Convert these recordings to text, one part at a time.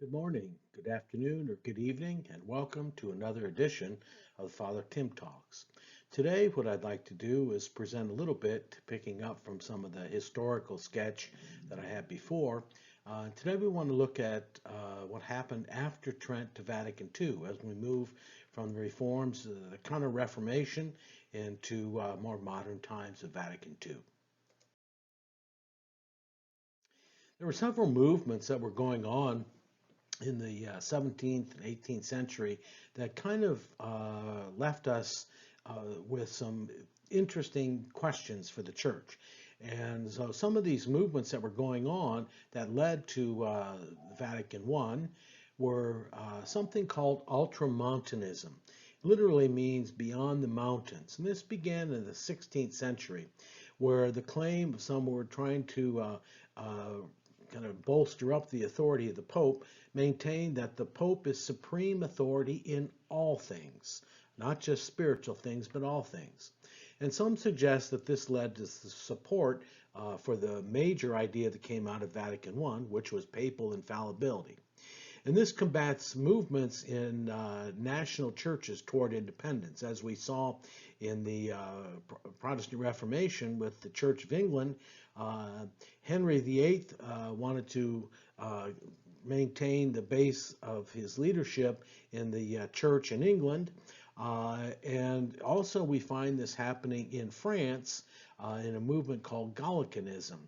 Good morning, good afternoon, or good evening, and welcome to another edition of Father Tim Talks. Today, what I'd like to do is present a little bit, picking up from some of the historical sketch that I had before. Today, we want to look at what happened after Trent to Vatican II as we move from the reforms, the Counter-Reformation, into more modern times of Vatican II. There were several movements that were going on in the 17th and 18th century that kind of left us with some interesting questions for the church. And so some of these movements that were going on that led to Vatican I were something called ultramontanism. Literally means beyond the mountains. And this began in the 16th century, where the claim some were trying to kind of bolster up the authority of the Pope, maintained that the Pope is supreme authority in all things, not just spiritual things, but all things. And some suggest that this led to support for the major idea that came out of Vatican I, which was papal infallibility. And this combats movements in national churches toward independence, as we saw in the Protestant Reformation with the Church of England. Henry VIII wanted to maintain the base of his leadership in the church in England. And also we find this happening in France in a movement called Gallicanism,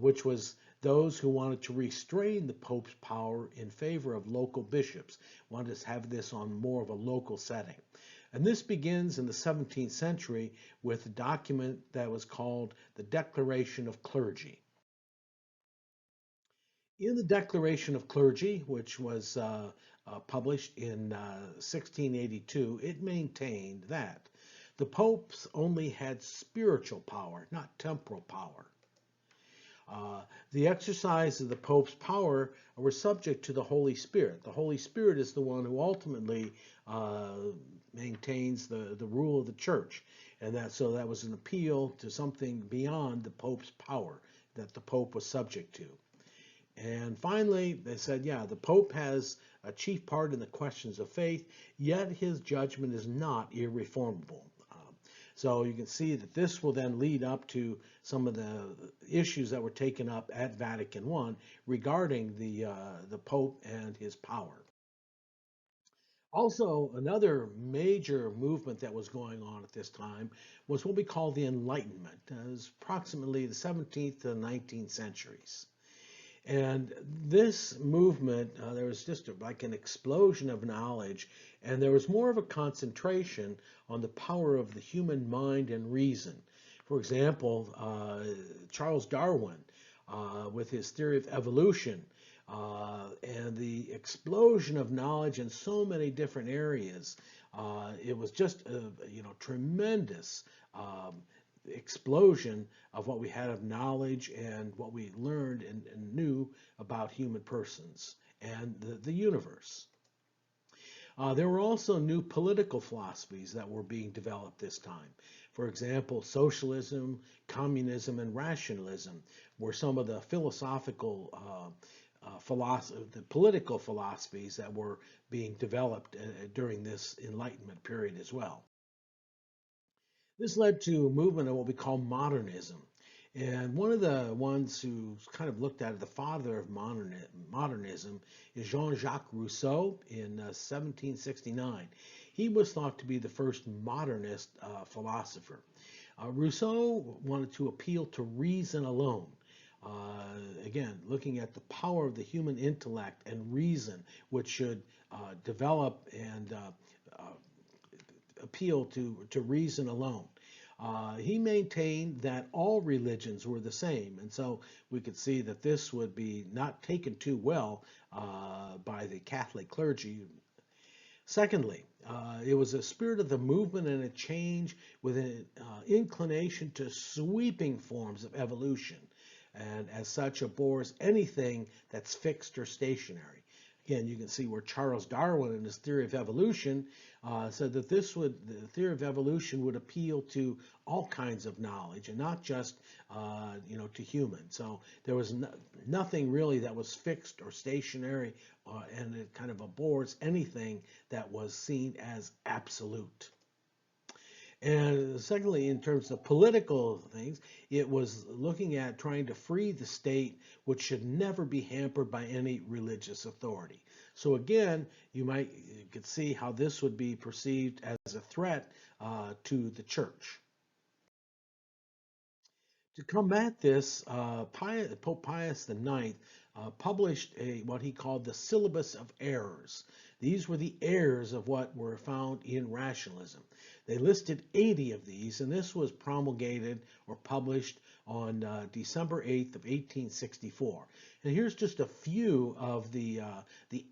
which was those who wanted to restrain the Pope's power in favor of local bishops, wanted to have this on more of a local setting. And this begins in the 17th century with a document that was called the Declaration of Clergy. In the Declaration of Clergy, which was published in 1682, it maintained that the popes only had spiritual power, not temporal power. The exercise of the Pope's power were subject to the Holy Spirit. The Holy Spirit is the one who ultimately maintains the rule of the church. And so that was an appeal to something beyond the Pope's power that the Pope was subject to. And finally, they said, yeah, the Pope has a chief part in the questions of faith, yet his judgment is not irreformable. So you can see that this will then lead up to some of the issues that were taken up at Vatican I regarding the Pope and his power. Also, another major movement that was going on at this time was what we call the Enlightenment. It was approximately the 17th to the 19th centuries. And this movement, there was just like an explosion of knowledge, and there was more of a concentration on the power of the human mind and reason. For example, Charles Darwin, with his theory of evolution, and the explosion of knowledge in so many different areas. It was just a tremendous explosion of what we had of knowledge and what we learned and knew about human persons and the universe. There were also new political philosophies that were being developed this time. For example, socialism, communism, and rationalism were some of the philosophical the political philosophies that were being developed during this Enlightenment period as well. This led to a movement of what we call modernism. And one of the ones who kind of looked at it, the father of modernism, is Jean-Jacques Rousseau in 1769. He was thought to be the first modernist philosopher. Rousseau wanted to appeal to reason alone. Again, looking at the power of the human intellect and reason, which should develop and appeal to reason alone. He maintained that all religions were the same, and so we could see that this would be not taken too well by the Catholic clergy. Secondly, it was a spirit of the movement and a change with an inclination to sweeping forms of evolution, and as such abhors anything that's fixed or stationary. Again, you can see where Charles Darwin in his theory of evolution said that the theory of evolution would appeal to all kinds of knowledge and not just, to humans. So there was nothing really that was fixed or stationary, and it kind of abhors anything that was seen as absolute. And secondly, in terms of political things, it was looking at trying to free the state, which should never be hampered by any religious authority. So again, you could see how this would be perceived as a threat to the church. To combat this, Pope Pius IX published what he called the Syllabus of Errors. These were the errors of what were found in rationalism. They listed 80 of these, and this was promulgated or published on December 8th of 1864. And here's just a few of the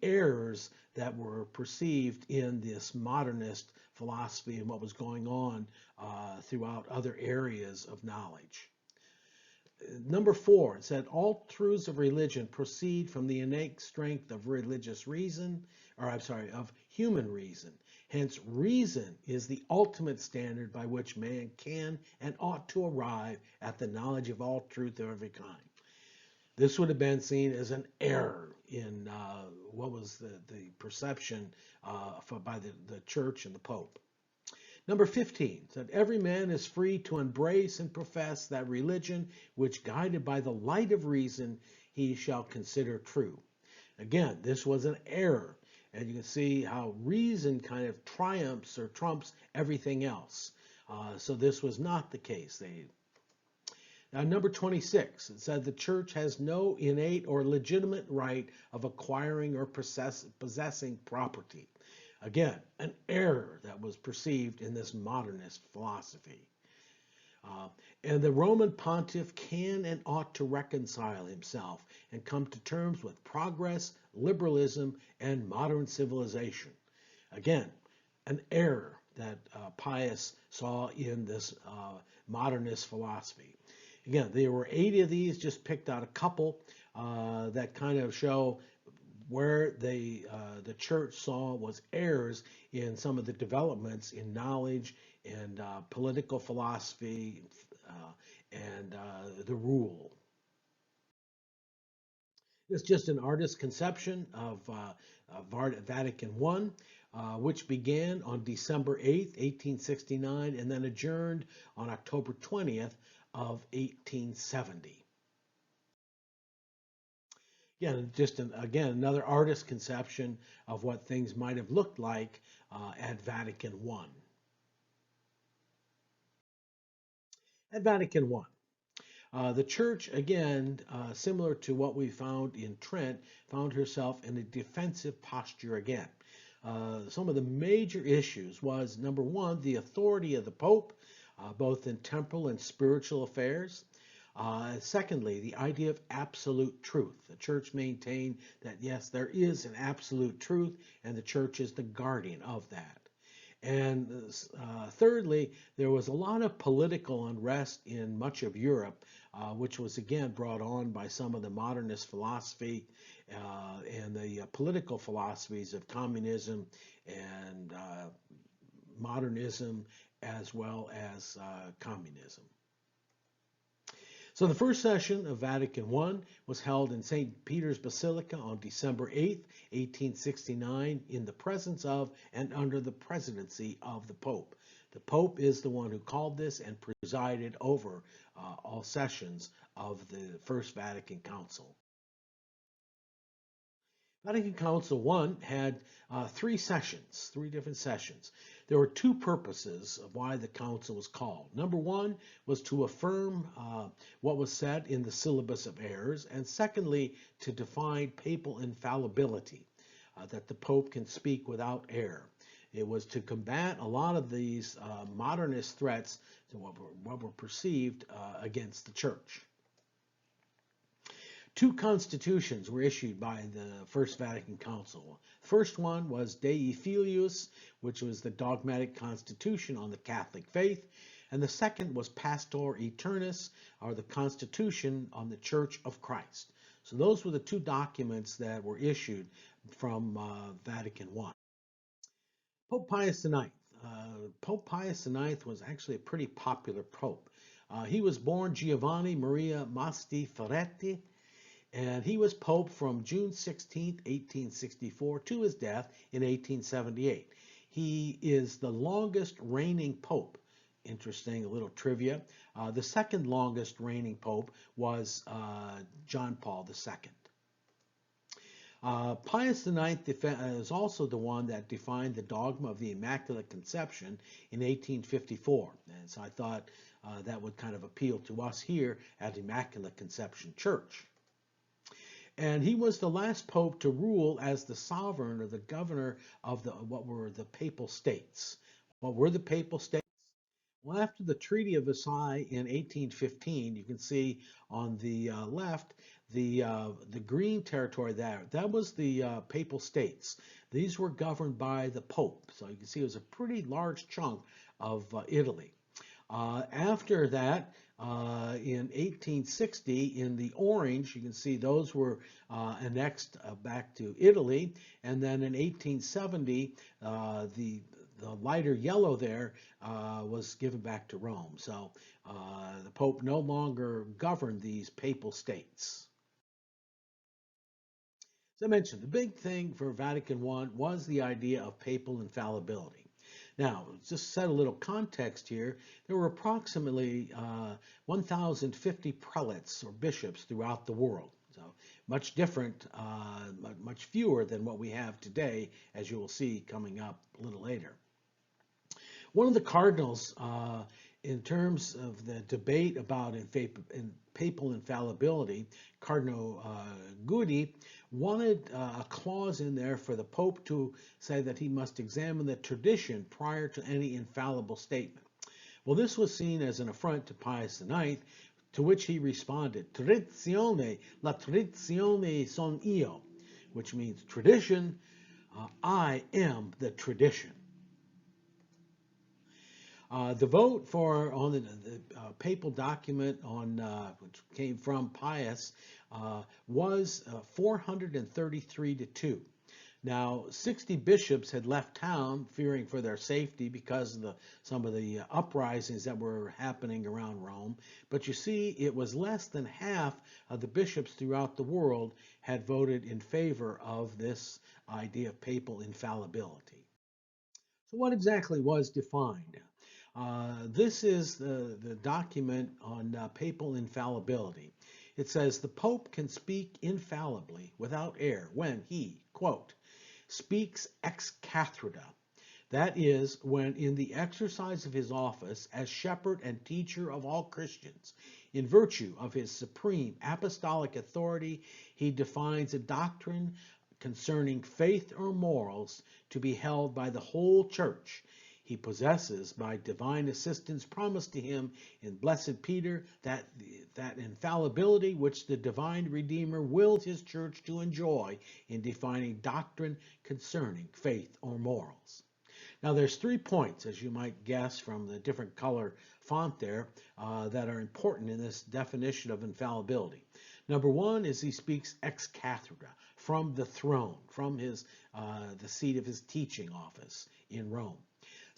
errors that were perceived in this modernist philosophy and what was going on throughout other areas of knowledge. Number 4, it said all truths of religion proceed from the innate strength of religious reason, of human reason. Hence, reason is the ultimate standard by which man can and ought to arrive at the knowledge of all truth of every kind. This would have been seen as an error in what was the perception by the church and the Pope. Number 15 said every man is free to embrace and profess that religion which, guided by the light of reason, he shall consider true. Again, this was an error, and you can see how reason kind of triumphs or trumps everything else. So this was not the case. Now, number 26, it said the church has no innate or legitimate right of acquiring or possessing property. Again, an error that was perceived in this modernist philosophy. And the Roman pontiff can and ought to reconcile himself and come to terms with progress, liberalism, and modern civilization. Again, an error that Pius saw in this modernist philosophy. Again, there were 80 of these, just picked out a couple that kind of show where the church saw was errors in some of the developments in knowledge and political philosophy and the rule. It's just an artist's conception of Vatican I, which began on December 8th, 1869, and then adjourned on October 20th of 1870. Again, again, another artist's conception of what things might have looked like at Vatican I. At Vatican I, the church, again, similar to what we found in Trent, found herself in a defensive posture again. Some of the major issues was, number 1, the authority of the Pope, both in temporal and spiritual affairs. Secondly, the idea of absolute truth. The church maintained that, yes, there is an absolute truth, and the church is the guardian of that. And thirdly, there was a lot of political unrest in much of Europe, which was again brought on by some of the modernist philosophy and the political philosophies of communism and modernism, as well as communism. So the first session of Vatican I was held in St. Peter's Basilica on December 8th, 1869, in the presence of and under the presidency of the Pope. The Pope is the one who called this and presided over all sessions of the First Vatican Council. Vatican Council I had three different sessions. There were two purposes of why the council was called. Number 1 was to affirm what was said in the Syllabus of Errors, and secondly, to define papal infallibility, that the Pope can speak without error. It was to combat a lot of these modernist threats to what were perceived against the church. Two constitutions were issued by the First Vatican Council. The first one was Dei Filius, which was the dogmatic constitution on the Catholic faith, and the second was Pastor Aeternus, or the Constitution on the Church of Christ. So those were the two documents that were issued from Vatican I. Pope Pius IX. Pope Pius IX was actually a pretty popular pope. He was born Giovanni Maria Masti Ferretti, and he was pope from June 16th, 1864 to his death in 1878. He is the longest reigning pope. Interesting, a little trivia. The second longest reigning pope was John Paul II. Pius IX is also the one that defined the dogma of the Immaculate Conception in 1854. And so I thought that would kind of appeal to us here at Immaculate Conception Church. And he was the last pope to rule as the sovereign or the governor of what were the papal states. What were the papal states? Well, after the Treaty of Versailles in 1815, you can see on the left the green territory there. That was the Papal States. These were governed by the Pope. So you can see it was a pretty large chunk of Italy. After that, in 1860, in the orange, you can see those were annexed back to Italy. And then in 1870, the lighter yellow there was given back to Rome. So the Pope no longer governed these papal states. As I mentioned, the big thing for Vatican I was the idea of papal infallibility. Now, just set a little context here. There were approximately 1,050 prelates or bishops throughout the world. So much different, much fewer than what we have today, as you will see coming up a little later. One of the cardinals, in terms of the debate about papal infallibility, Cardinal Guidi, wanted a clause in there for the Pope to say that he must examine the tradition prior to any infallible statement. Well, this was seen as an affront to Pius IX, to which he responded, Tradizione, la tradizione son io, which means tradition, I am the tradition. The vote on the papal document which came from Pius was 433 to 2. Now, 60 bishops had left town fearing for their safety because of some of the uprisings that were happening around Rome. But you see, it was less than half of the bishops throughout the world had voted in favor of this idea of papal infallibility. So what exactly was defined? This is the document on papal infallibility. It says the Pope can speak infallibly without error when he, quote, speaks ex cathedra. That is, when in the exercise of his office as shepherd and teacher of all Christians, in virtue of his supreme apostolic authority, he defines a doctrine concerning faith or morals to be held by the whole church. He possesses, by divine assistance promised to him in Blessed Peter, that infallibility which the divine Redeemer wills his church to enjoy in defining doctrine concerning faith or morals. Now there's 3 points, as you might guess from the different color font there, that are important in this definition of infallibility. Number 1 is he speaks ex cathedra, from the throne, from the seat of his teaching office in Rome.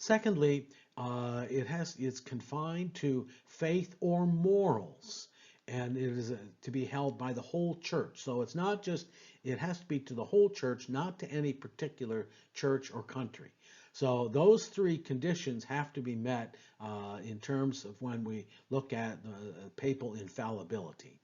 Secondly, it's confined to faith or morals, and it is to be held by the whole church. So it's not just, it has to be to the whole church, not to any particular church or country. So those 3 conditions have to be met in terms of when we look at papal infallibility.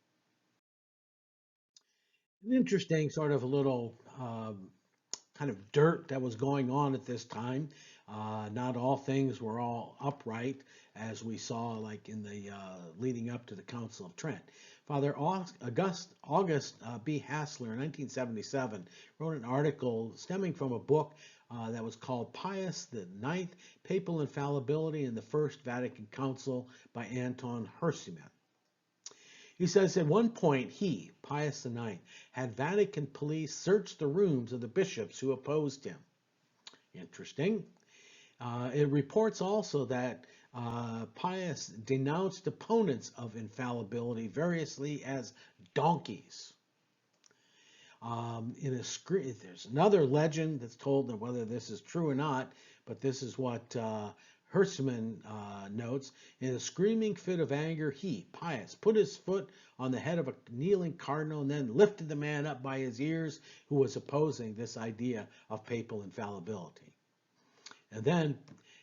An interesting sort of a little kind of dirt that was going on at this time. Not all things were all upright, as we saw like in the leading up to the Council of Trent. Father August B. Hassler in 1977 wrote an article stemming from a book that was called Pius IX, Papal Infallibility in the First Vatican Council by Anton Hirschman. He says at one point he, Pius IX, had Vatican police search the rooms of the bishops who opposed him. Interesting. It reports also that Pius denounced opponents of infallibility variously as donkeys. There's another legend that's told that whether this is true or not, but this is what Hertzman notes. In a screaming fit of anger, he, Pius, put his foot on the head of a kneeling cardinal and then lifted the man up by his ears who was opposing this idea of papal infallibility. And then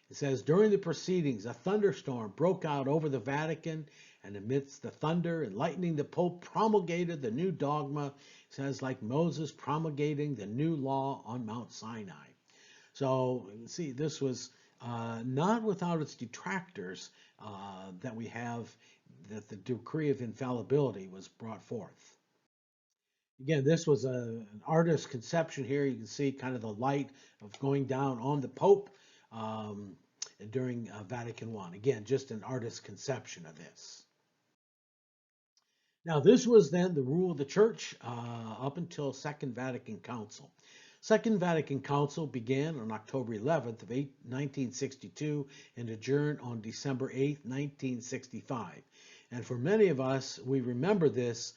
it says, during the proceedings, a thunderstorm broke out over the Vatican, and amidst the thunder and lightning, the Pope promulgated the new dogma, it says, like Moses promulgating the new law on Mount Sinai. So, you can see, this was not without its detractors that we have that the decree of infallibility was brought forth. Again, this was an artist's conception here. You can see kind of the light of going down on the Pope um, during Vatican I. Again, just an artist's conception of this. Now, this was then the rule of the church up until Second Vatican Council. Second Vatican Council began on October 11th of 1962 and adjourned on December 8th, 1965. And for many of us, we remember this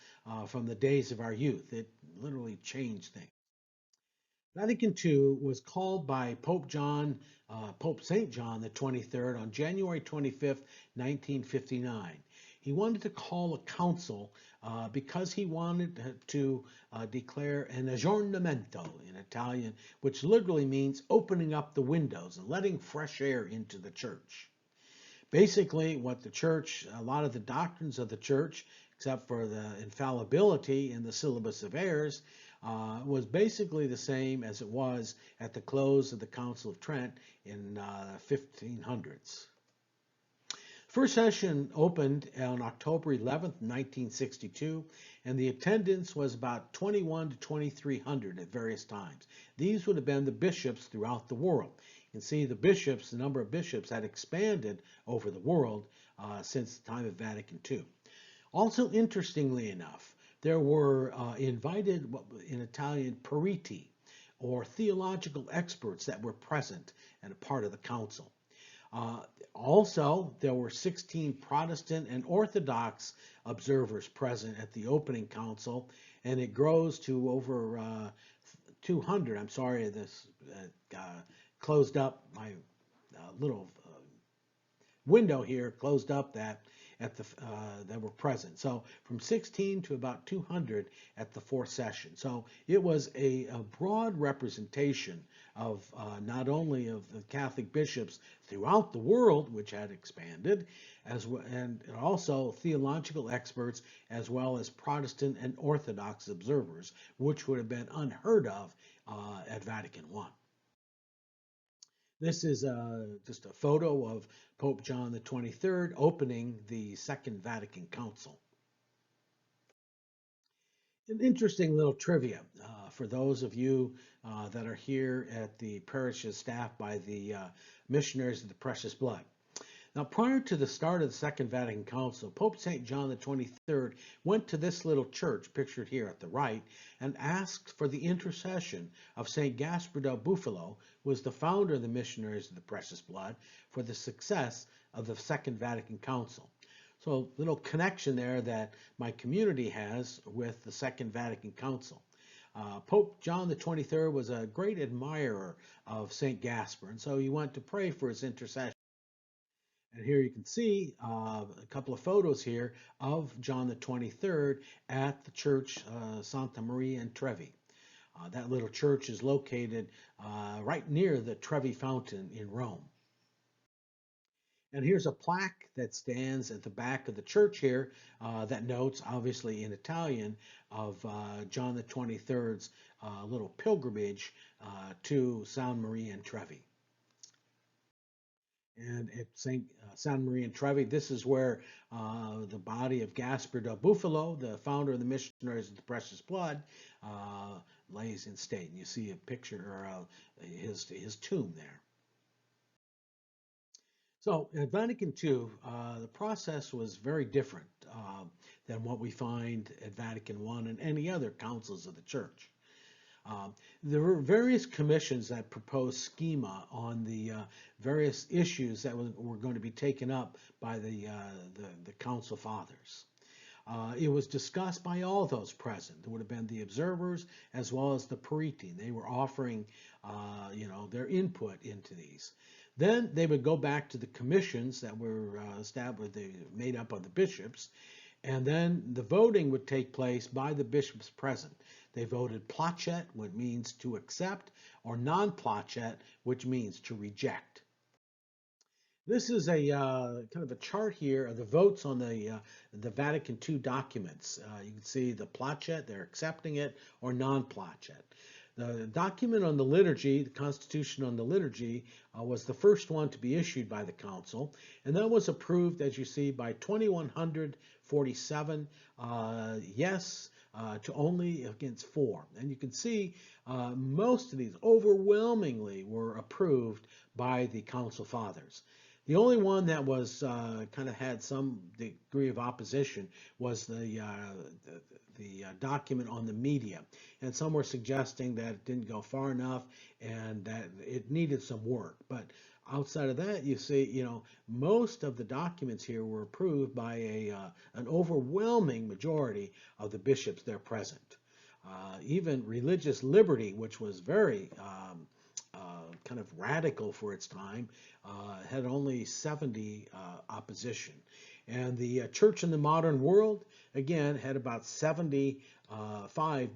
from the days of our youth. It literally changed things. Vatican II was called by Pope St. John the 23rd on January 25th, 1959. He wanted to call a council because he wanted to declare an aggiornamento in Italian, which literally means opening up the windows and letting fresh air into the church. Basically, what the church, a lot of the doctrines of the church, except for the infallibility in the syllabus of errors, was basically the same as it was at the close of the Council of Trent in the 1500s. First session opened on October 11th, 1962, and the attendance was about 21 to 2,300 at various times. These would have been the bishops throughout the world. You can see the number of bishops had expanded over the world since the time of Vatican II. Also, interestingly enough, there were invited, in Italian, periti, or theological experts that were present and a part of the council. Also, there were 16 Protestant and Orthodox observers present at the opening council, and it grows to over 200. I'm sorry, this closed up my little window here, closed up that were present. So from 16 to about 200 at the fourth session. So it was a broad representation of not only of the Catholic bishops throughout the world, which had expanded, and also theological experts, as well as Protestant and Orthodox observers, which would have been unheard of at Vatican I. This is just a photo of Pope John the 23rd opening the Second Vatican Council. An interesting little trivia for those of you that are here at the parishes staffed by the missionaries of the Precious Blood. Now, prior to the start of the Second Vatican Council, Pope St. John the 23rd went to this little church, pictured here at the right, and asked for the intercession of St. Gaspar del Bufalo, who was the founder of the Missionaries of the Precious Blood, for the success of the Second Vatican Council. So, a little connection there that my community has with the Second Vatican Council. Pope John the 23rd was a great admirer of St. Gaspar, and so he went to pray for his intercession. And here you can see a couple of photos here of John the 23rd at the church Santa Maria in Trevi. That little church is located right near the Trevi Fountain in Rome. And here's a plaque that stands at the back of the church here that notes, obviously in Italian, of John the 23rd's little pilgrimage to San Maria in Trevi. And at San Maria in Trevi, this is where the body of Gaspar del Bufalo, the founder of the Missionaries of the Precious Blood, lays in state. And you see a picture of his tomb there. So at Vatican II, the process was very different than what we find at Vatican I and any other councils of the Church. There were various commissions that proposed schema on the various issues that were going to be taken up by the Council Fathers. It was discussed by all those present. There would have been the observers as well as the periti. They were offering, their input into these. Then they would go back to the commissions that were established, they made up of the bishops, and then the voting would take place by the bishops present. They voted placet, which means to accept, or non-placet, which means to reject. This is a kind of a chart here of the votes on the Vatican II documents. You can see the placet, they're accepting it, or non-placet. The document on the liturgy, the Constitution on the liturgy, was the first one to be issued by the Council, and that was approved, as you see, by 2,147 yes to only against 4. And you can see most of these overwhelmingly were approved by the Council Fathers. The only one that was kind of had some degree of opposition was the document on the media, and some were suggesting that it didn't go far enough and that it needed some work. But outside of that, you see, most of the documents here were approved by an overwhelming majority of the bishops there present. Even religious liberty, which was very kind of radical for its time, had only 70 opposition. And the church in the modern world, again, had about 75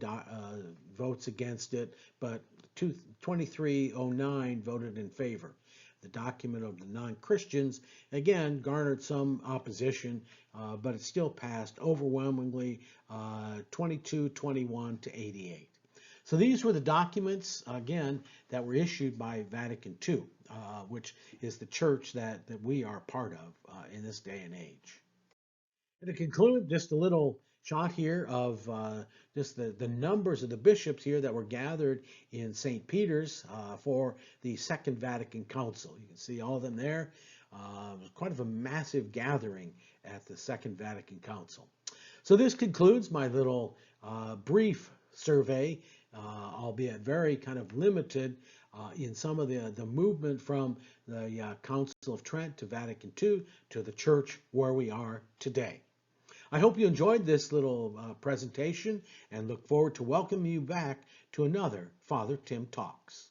votes against it, but 2309 voted in favor. The document of the non-Christians, again, garnered some opposition, but it still passed overwhelmingly 22-21 to 88. So these were the documents, again, that were issued by Vatican II, which is the church that we are part of in this day and age. And to conclude, just a little shot here of just the numbers of the bishops here that were gathered in St. Peter's for the Second Vatican Council. You can see all of them there. It was quite of a massive gathering at the Second Vatican Council. So this concludes my little brief survey, albeit very kind of limited in some of the movement from the Council of Trent to Vatican II to the church where we are today. I hope you enjoyed this little presentation and look forward to welcoming you back to another Father Tim Talks.